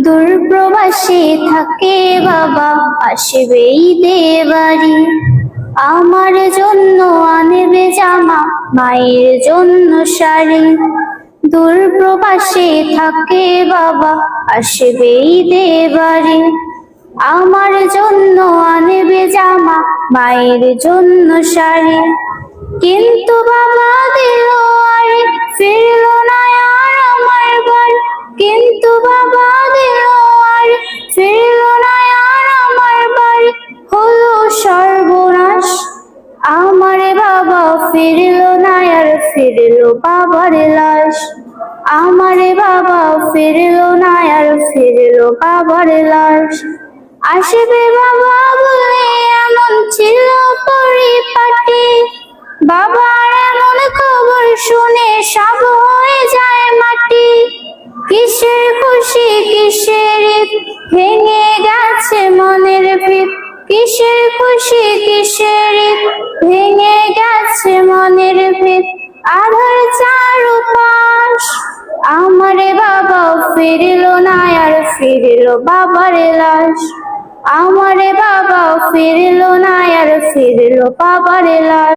দূরপ্রবাসে থাকে বাবা, আসবে ঈদে বাড়ি। আমার জন্য আনবে জামা, মায়ের জন্য শাড়ি। দূরপ্রবাসে থাকে বাবা, আসবে ঈদে বাড়ি। আমার জন্য আনবে জামা, মায়ের জন্য শাড়ি। কিন্তু বাবা দিল আর ফিরল না আর আমার বাড়ি। কিন্তু বাবা দিল আর ফিরল না আর আমার বাড়ি। হলো সর্বনাশ, আমার বাবা ফিরল না আর ফিরল বাবার লাশ। আমার বাবা ফিরল না আর ফিরল বাবার লাশ। আসবে বাবা বলে এমন ছিল পরিপাটি, বাবার এমন খবর শুনে সব হয়ে যায় মাটি। কিসের খুশি কিসের ঈদ, ভেঙে গেছে মনের ভিত। কিসের খুশি কিসের ঈদ, ভেঙে গেছে মনের ভিত। আধার চারপাশ, আমার বাবা ফিরল না আর ফিরল বাবার লাশ। আমার বাবা ফিরল না আর ফিরল বাবার লাশ।